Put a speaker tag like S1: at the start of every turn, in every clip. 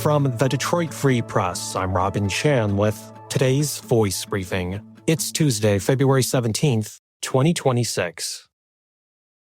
S1: From the Detroit Free Press, I'm Robin Chan with today's Voice Briefing. It's Tuesday, February 17th, 2026.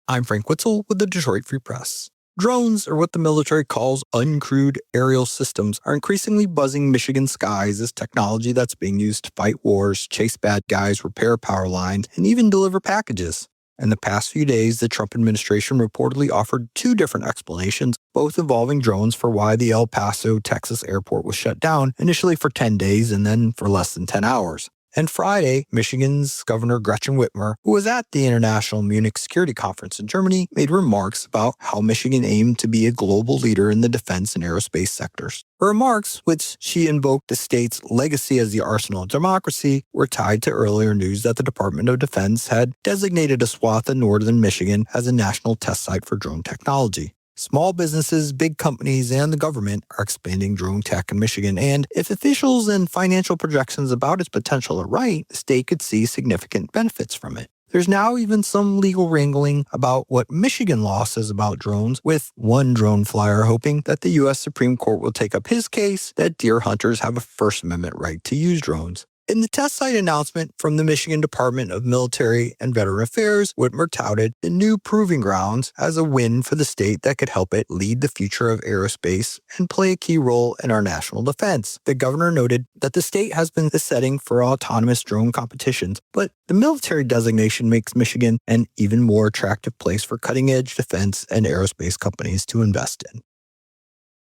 S2: I'm Frank Witzel with the Detroit Free Press. Drones, or what the military calls uncrewed aerial systems, are increasingly buzzing Michigan skies as technology that's being used to fight wars, chase bad guys, repair power lines, and even deliver packages. In the past few days, the Trump administration reportedly offered two different explanations, both involving drones, for why the El Paso, Texas airport was shut down, initially for 10 days and then for less than 10 hours. And Friday, Michigan's Governor Gretchen Whitmer, who was at the International Munich Security Conference in Germany, made remarks about how Michigan aimed to be a global leader in the defense and aerospace sectors. Her remarks, which she invoked the state's legacy as the arsenal of democracy, were tied to earlier news that the Department of Defense had designated a swath of northern Michigan as a national test site for drone technology. Small businesses, big companies, and the government are expanding drone tech in Michigan, and if officials and financial projections about its potential are right, the state could see significant benefits from it. There's now even some legal wrangling about what Michigan law says about drones, with one drone flyer hoping that the U.S. Supreme Court will take up his case that deer hunters have a First Amendment right to use drones. In the test site announcement from the Michigan Department of Military and Veteran Affairs, Whitmer touted the new proving grounds as a win for the state that could help it lead the future of aerospace and play a key role in our national defense. The governor noted that the state has been the setting for autonomous drone competitions, but the military designation makes Michigan an even more attractive place for cutting-edge defense and aerospace companies to invest in.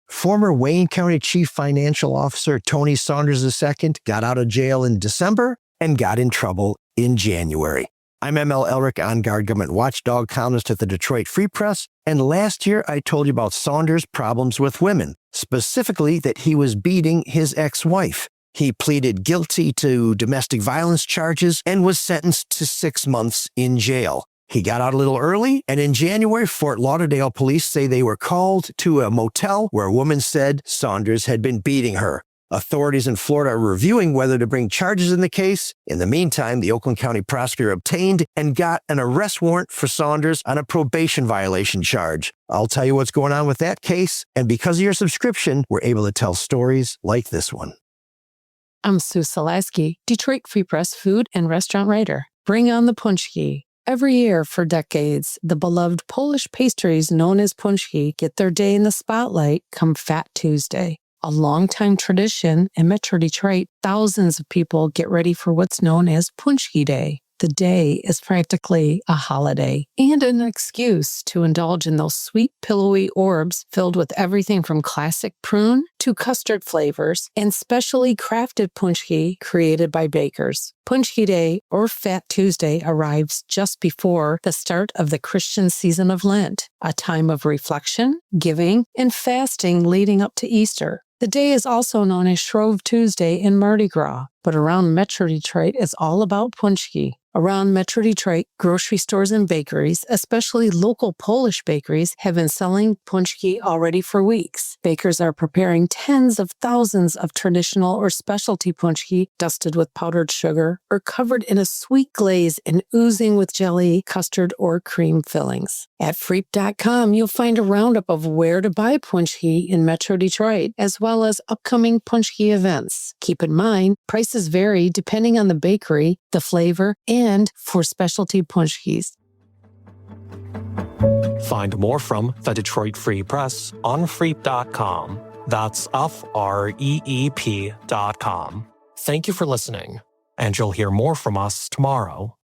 S3: Former Wayne County Chief Financial Officer Tony Saunders II got out of jail in December and got in trouble in January. I'm ML Elric, on-guard government watchdog columnist at the Detroit Free Press, and last year I told you about Saunders' problems with women, specifically that he was beating his ex-wife. He pleaded guilty to domestic violence charges and was sentenced to 6 months in jail. He got out a little early, and in January, Fort Lauderdale police say they were called to a motel where a woman said Saunders had been beating her. Authorities in Florida are reviewing whether to bring charges in the case. In the meantime, the Oakland County prosecutor obtained and got an arrest warrant for Saunders on a probation violation charge. I'll tell you what's going on with that case, and because of your subscription, we're able to tell stories like this one.
S4: I'm Sue Salaski, Detroit Free Press food and restaurant writer. Bring on the punchki. Every year for decades, the beloved Polish pastries known as punchki get their day in the spotlight come Fat Tuesday. A longtime tradition in Metro Detroit, thousands of people get ready for what's known as Punchki Day. The day is practically a holiday and an excuse to indulge in those sweet, pillowy orbs filled with everything from classic prune to custard flavors and specially crafted punchki created by bakers. Punchki Day, or Fat Tuesday, arrives just before the start of the Christian season of Lent, a time of reflection, giving, and fasting leading up to Easter. The day is also known as Shrove Tuesday in Mardi Gras, but around Metro Detroit it's all about punchki. Around Metro Detroit, grocery stores and bakeries, especially local Polish bakeries, have been selling punchki already for weeks. Bakers are preparing tens of thousands of traditional or specialty punchki dusted with powdered sugar or covered in a sweet glaze and oozing with jelly, custard, or cream fillings. At Freep.com, you'll find a roundup of where to buy punchki in Metro Detroit, as well as upcoming punchki events. Keep in mind, prices vary depending on the bakery, the flavor, and for specialty punchkis.
S1: Find more from the Detroit Free Press on Freep.com. That's FREEP.com. Thank you for listening, and you'll hear more from us tomorrow.